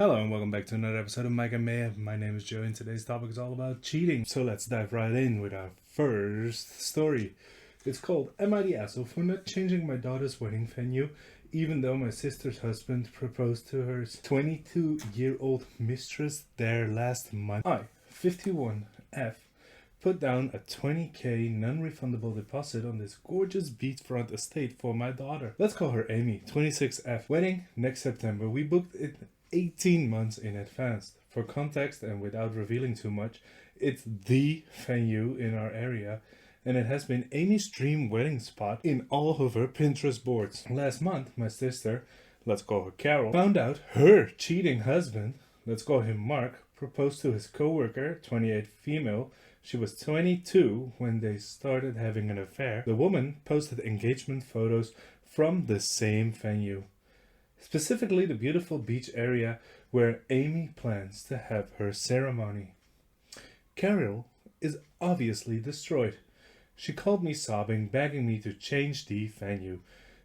Hello and welcome back to another episode of Mic Mayhem. My name is Joe and today's topic is all about cheating. So let's dive right in with our first story. It's called Am I the Asshole for not changing my daughter's wedding venue even though my sister's husband proposed to her 22-year-old mistress there last month? I, 51F, put down a $20,000 non-refundable deposit on this gorgeous beachfront estate for my daughter. Let's call her Amy, 26F. Wedding next September. We booked it 18 months in advance. For context and without revealing too much, it's the venue in our area and it has been Amy's dream wedding spot in all of her Pinterest boards. Last month, my sister, let's call her Carol, found out her cheating husband, let's call him Mark, proposed to his co-worker, 28 female. She was 22 when they started having an affair. The woman posted engagement photos from the same venue. Specifically the beautiful beach area where Amy plans to have her ceremony. Carol is obviously destroyed. She called me sobbing, begging me to change the venue.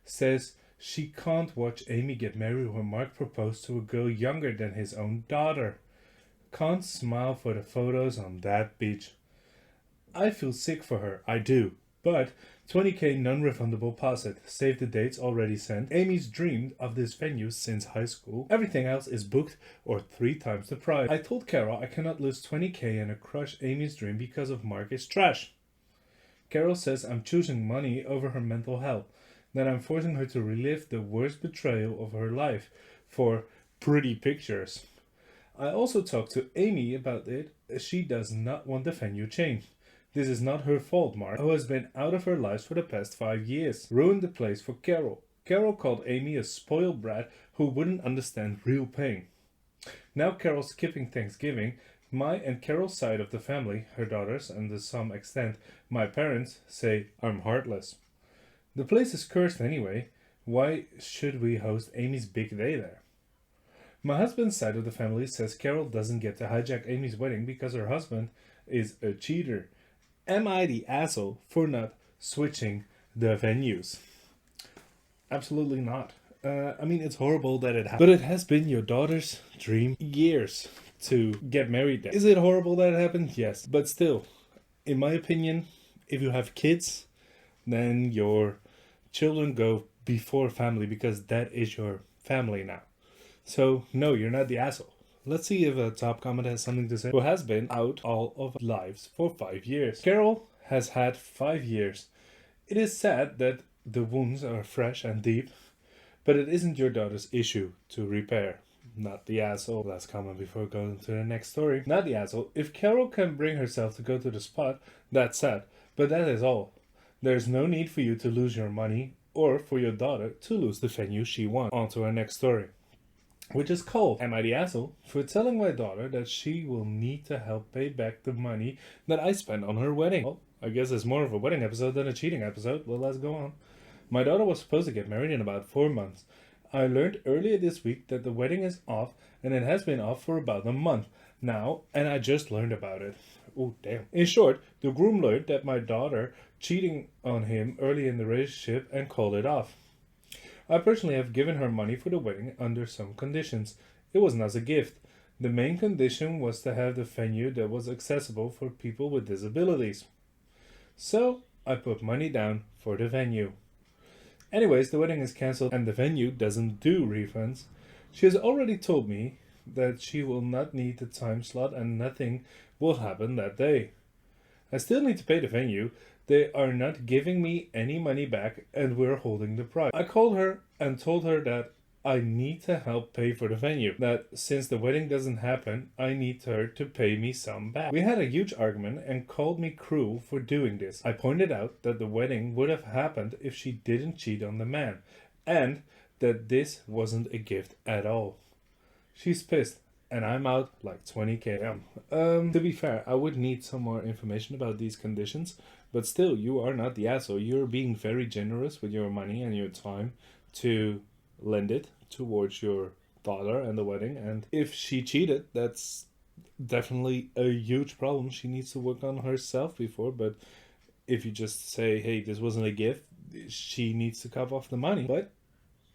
Says she can't watch Amy get married when Mark proposed to a girl younger than his own daughter. Can't smile for the photos on that beach. I feel sick for her, I do. But $20,000 non-refundable deposit. Save the dates already sent. Amy's dreamed of this venue since high school. Everything else is booked or 3 times the price. I told Carol I cannot lose $20,000 and crush Amy's dream because of Mark is trash. Carol says I'm choosing money over her mental health. That I'm forcing her to relive the worst betrayal of her life for pretty pictures. I also talked to Amy about it. She does not want the venue changed. This is not her fault, Mark, who has been out of her life for the past 5 years. Ruined the place for Carol. Carol called Amy a spoiled brat who wouldn't understand real pain. Now Carol's skipping Thanksgiving. My and Carol's side of the family, her daughters, and to some extent my parents, say I'm heartless. The place is cursed anyway. Why should we host Amy's big day there? My husband's side of the family says Carol doesn't get to hijack Amy's wedding because her husband is a cheater. Am I the asshole for not switching the venues? Absolutely not. It's horrible that it happened. But it has been your daughter's dream years to get married there. Is it horrible that it happened? Yes. But still, in my opinion, if you have kids, then your children go before family because that is your family now. So, no, you're not the asshole. Let's see if a top comment has something to say. Who has been out all of lives for 5 years. Carol has had 5 years. It is sad that the wounds are fresh and deep, but it isn't your daughter's issue to repair. Not the asshole. Last comment before going to the next story. Not the asshole. If Carol can bring herself to go to the spot, that's sad. But that is all. There's no need for you to lose your money or for your daughter to lose the venue she wants. On to our next story, which is called Am I the Asshole for telling my daughter that she will need to help pay back the money that I spent on her wedding? Well, I guess it's more of a wedding episode than a cheating episode. Well, let's go on. My daughter was supposed to get married in about 4 months. I learned earlier this week that the wedding is off, and it has been off for about a month now, and I just learned about it. Oh, damn. In short, the groom learned that my daughter cheating on him early in the relationship and called it off. I personally have given her money for the wedding under some conditions. It wasn't as a gift. The main condition was to have the venue that was accessible for people with disabilities. So, I put money down for the venue. Anyways, the wedding is cancelled and the venue doesn't do refunds. She has already told me that she will not need the time slot and nothing will happen that day. I still need to pay the venue. They are not giving me any money back and we're holding the price. I called her and told her that I need to help pay for the venue. That since the wedding doesn't happen, I need her to pay me some back. We had a huge argument and called me cruel for doing this. I pointed out that the wedding would have happened if she didn't cheat on the man and that this wasn't a gift at all. She's pissed and I'm out like $20,000. To be fair, I would need some more information about these conditions, but still, you are not the asshole. You're being very generous with your money and your time to lend it towards your daughter and the wedding. And if she cheated, that's definitely a huge problem. She needs to work on herself before. But if you just say, hey, this wasn't a gift, she needs to cough off the money. But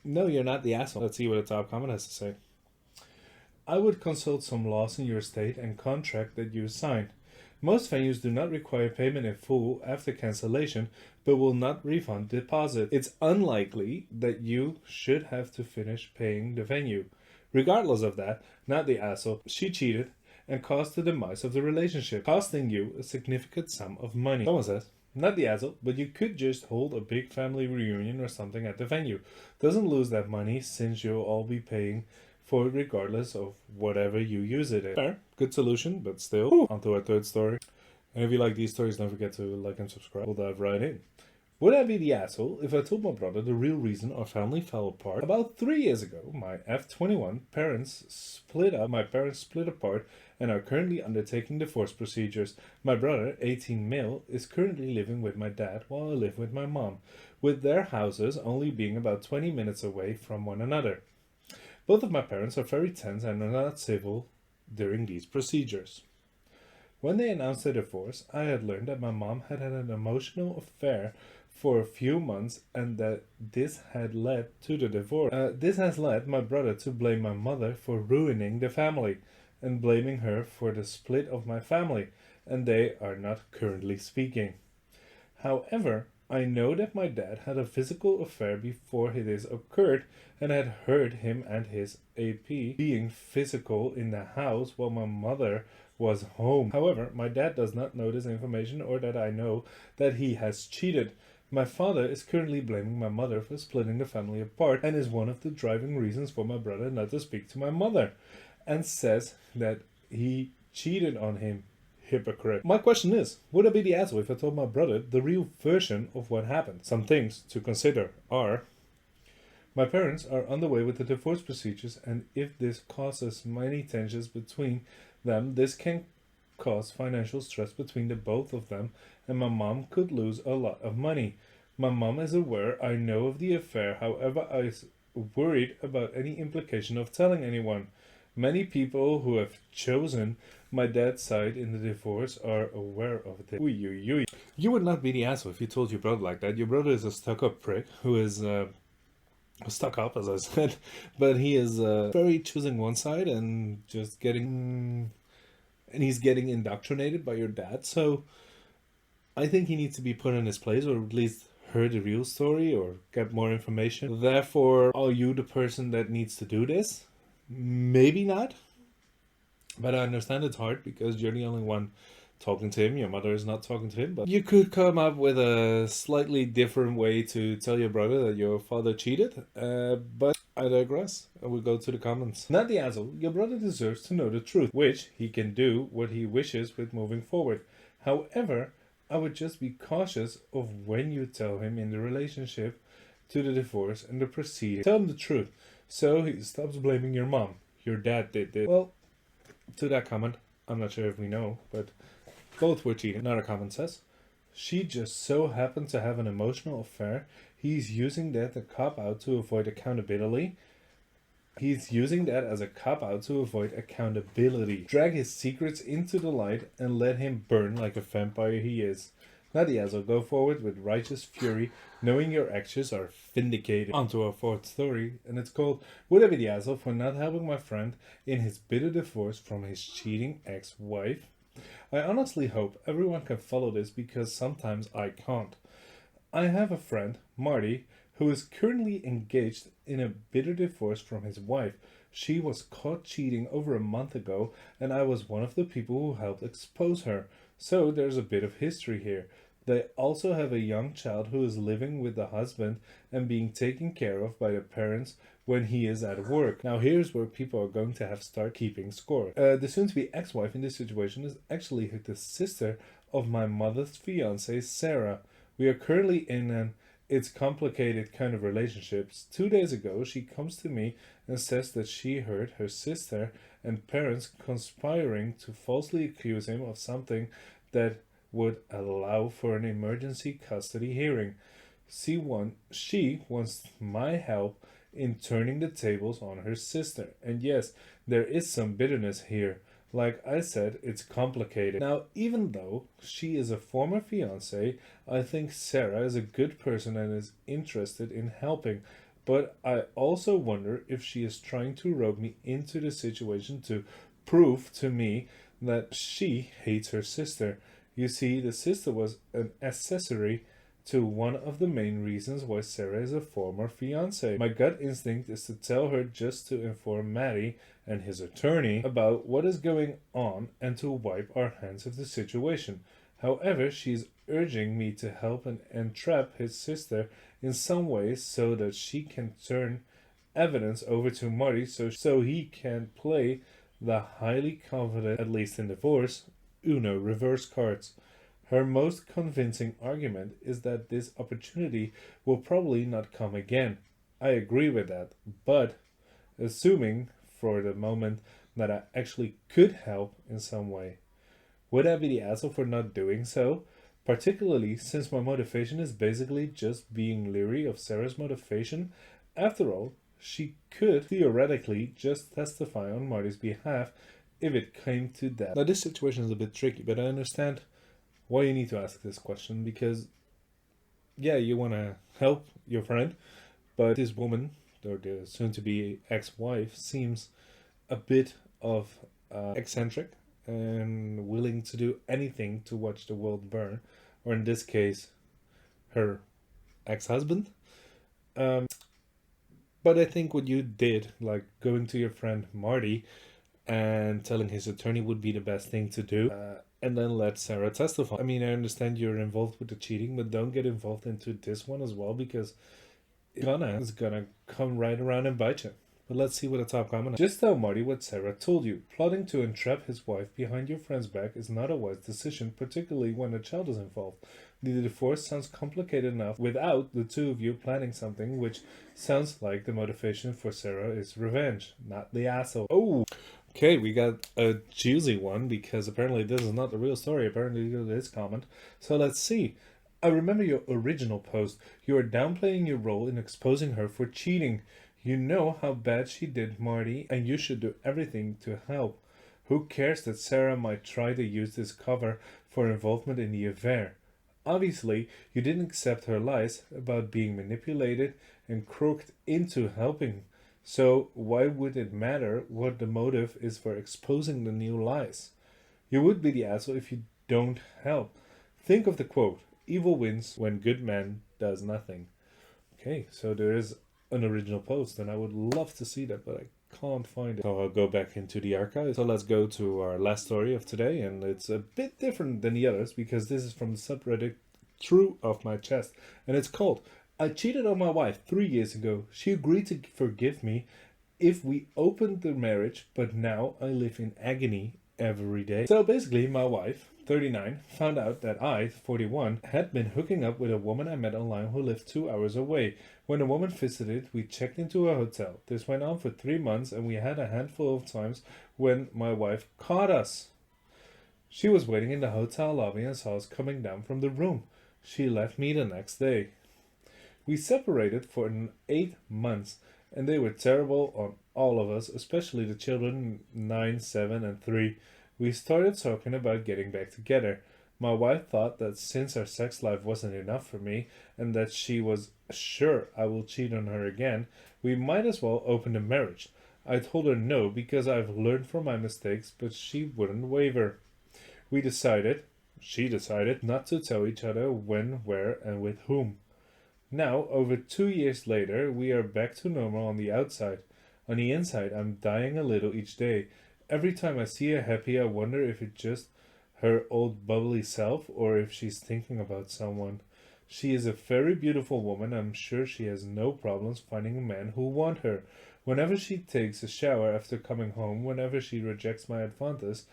no, you're not the asshole. Let's see what the top comment has to say. I would consult some laws in your state and contract that you signed. Most venues do not require payment in full after cancellation, but will not refund deposit. It's unlikely that you should have to finish paying the venue. Regardless of that, not the asshole, she cheated and caused the demise of the relationship, costing you a significant sum of money. Someone says, not the asshole, but you could just hold a big family reunion or something at the venue. Doesn't lose that money since you'll all be paying for it regardless of whatever you use it in. Fair, good solution, but still. On to our third story. And if you like these stories, don't forget to like and subscribe. We'll dive right in. Would I be the asshole if I told my brother the real reason our family fell apart? About 3 years ago, my F21 parents split up. My parents split apart and are currently undertaking divorce procedures. My brother, 18 male, is currently living with my dad while I live with my mom, with their houses only being about 20 minutes away from one another. Both of my parents are very tense and are not civil during these procedures. When they announced their divorce, I had learned that my mom had had an emotional affair for a few months and that this had led to the divorce. This has led my brother to blame my mother for ruining the family and blaming her for the split of my family, and they are not currently speaking. However, I know that my dad had a physical affair before this occurred and had heard him and his AP being physical in the house while my mother was home. However, my dad does not know this information or that I know that he has cheated. My father is currently blaming my mother for splitting the family apart and is one of the driving reasons for my brother not to speak to my mother, and says that he cheated on him. Hypocrite. My question is, would I be the asshole if I told my brother the real version of what happened? Some things to consider are: my parents are on the way with the divorce procedures, and if this causes many tensions between them, this can cause financial stress between the both of them, and my mom could lose a lot of money. My mom is aware I know of the affair, however I is worried about any implication of telling anyone. Many people who have chosen my dad's side in the divorce are aware of this. You would not be the asshole if you told your brother like that. Your brother is a stuck-up prick who is stuck up, as I said, but he is very choosing one side and just getting... and he's getting indoctrinated by your dad, so I think he needs to be put in his place, or at least heard the real story, or get more information. Therefore, are you the person that needs to do this? Maybe not. But I understand it's hard because you're the only one talking to him. Your mother is not talking to him. But you could come up with a slightly different way to tell your brother that your father cheated. But I digress. I will go to the comments. Not the asshole. Your brother deserves to know the truth, which he can do what he wishes with moving forward. However, I would just be cautious of when you tell him in the relationship to the divorce and the proceedings. Tell him the truth so he stops blaming your mom. Your dad did this. Well, to that comment, I'm not sure if we know, but both were cheating. Another comment says, she just so happened to have an emotional affair. He's using that as a cop-out to avoid accountability. Drag his secrets into the light and let him burn like a vampire he is. Not the asshole. Go forward with righteous fury, knowing your actions are vindicated. On to our fourth story, and it's called, would I be the asshole for not helping my friend in his bitter divorce from his cheating ex-wife? I honestly hope everyone can follow this because sometimes I can't. I have a friend, Marty, who is currently engaged in a bitter divorce from his wife. She was caught cheating over a month ago, and I was one of the people who helped expose her. So there's a bit of history here. They also have a young child who is living with the husband and being taken care of by the parents when he is at work. Now here's where people are going to have to start keeping score. The soon-to-be ex-wife in this situation is actually the sister of my mother's fiance, Sarah. We are currently in an it's complicated kind of relationships. 2 days ago, she comes to me and says that she heard her sister and parents conspiring to falsely accuse him of something that would allow for an emergency custody hearing. She wants my help in turning the tables on her sister. And yes, there is some bitterness here. Like I said, it's complicated. Now, even though she is a former fiancé, I think Sarah is a good person and is interested in helping. but I also wonder if she is trying to rope me into the situation to prove to me that she hates her sister. You see, the sister was an accessory to one of the main reasons why Sarah is a former fiance. My gut instinct is to tell her just to inform Maddie and his attorney about what is going on and to wipe our hands of the situation. However, she's urging me to help and entrap his sister in some ways so that she can turn evidence over to Marty so he can play the highly confident, at least in divorce, Uno reverse cards. Her most convincing argument is that this opportunity will probably not come again. I agree with that, but assuming for the moment that I actually could help in some way, would I be the asshole for not doing so? Particularly since my motivation is basically just being leery of Sarah's motivation. After all, she could theoretically just testify on Marty's behalf if it came to that. Now this situation is a bit tricky, but I understand why you need to ask this question, because yeah, you want to help your friend, but this woman, or the soon-to-be ex-wife, seems a bit of eccentric and willing to do anything to watch the world burn, or in this case, her ex-husband. But I think what you did, like going to your friend Marty and telling his attorney, would be the best thing to do. And then let Sarah testify. I mean, I understand you're involved with the cheating, but don't get involved into this one as well, because it's gonna come right around and bite you. But let's see what the top comment is. Just tell Marty what Sarah told you. Plotting to entrap his wife behind your friend's back is not a wise decision, particularly when a child is involved. The divorce sounds complicated enough without the two of you planning something, which sounds like the motivation for Sarah is revenge, not the asshole. Oh! Okay, we got a juicy one, because apparently this is not the real story, apparently it is comment. So let's see. I remember your original post. You are downplaying your role in exposing her for cheating. You know how bad she did, Marty, and you should do everything to help. Who cares that Sarah might try to use this cover for involvement in the affair? Obviously, you didn't accept her lies about being manipulated and crooked into helping. So why would it matter what the motive is for exposing the new lies? You would be the asshole if you don't help. Think of the quote, "Evil wins when good man does nothing." Okay, so there is an original post, and I would love to see that, but I can't find it. So I'll go back into the archive. So let's go to our last story of today, and it's a bit different than the others, because this is from the subreddit True Off My Chest, and it's called "I cheated on my wife 3 years ago. She agreed to forgive me if we opened the marriage, but now I live in agony every day." So basically, my wife, 39, found out that I, 41, had been hooking up with a woman I met online who lived 2 hours away. When the woman visited, we checked into a hotel. This went on for 3 months, and we had a handful of times when my wife caught us. She was waiting in the hotel lobby and saw us coming down from the room. She left me the next day. We separated for 8 months, and they were terrible on all of us, especially the children 9, 7, and 3. We started talking about getting back together. My wife thought that since our sex life wasn't enough for me, and that she was sure I will cheat on her again, we might as well open the marriage. I told her no, because I've learned from my mistakes, but she wouldn't waver. She decided not to tell each other when, where, and with whom. Now, over 2 years later, we are back to normal on the outside. On the inside, I'm dying a little each day. Every time I see her happy, I wonder if it's just her old bubbly self, or if she's thinking about someone. She is a very beautiful woman. I'm sure she has no problems finding men who want her. Whenever she takes a shower after coming home, whenever she rejects my advances,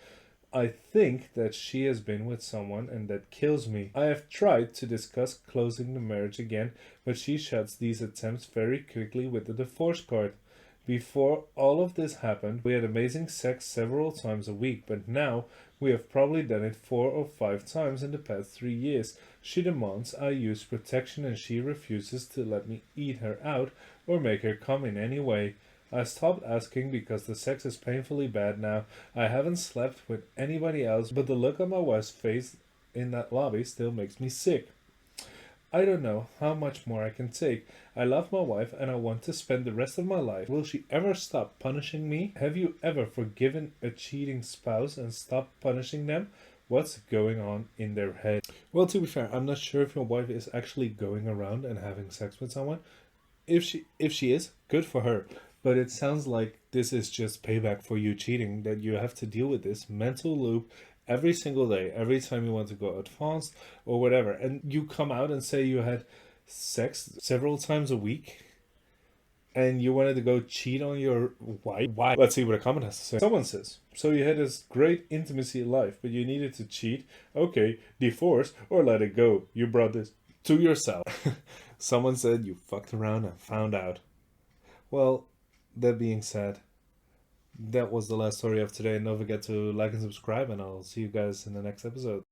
I think that she has been with someone, and that kills me. I have tried to discuss closing the marriage again, but she shuts these attempts very quickly with the divorce card. Before all of this happened, we had amazing sex several times a week, but now we have probably done it 4 or 5 times in the past 3 years. She demands I use protection, and she refuses to let me eat her out or make her come in any way. I stopped asking because the sex is painfully bad now. I haven't slept with anybody else, but the look on my wife's face in that lobby still makes me sick. I don't know how much more I can take. I love my wife and I want to spend the rest of my life. Will she ever stop punishing me? Have you ever forgiven a cheating spouse and stopped punishing them? What's going on in their head? Well, to be fair, I'm not sure if your wife is actually going around and having sex with someone. If she is, good for her. But it sounds like this is just payback for you cheating, that you have to deal with this mental loop every single day, every time you want to go advanced or whatever. And you come out and say you had sex several times a week and you wanted to go cheat on your wife. Why? Let's see what a comment has to say. Someone says, so you had this great intimacy life, but you needed to cheat. Okay, divorce or let it go. You brought this to yourself. Someone said you fucked around and found out. Well, that being said, that was the last story of today. Don't forget to like and subscribe, and I'll see you guys in the next episode.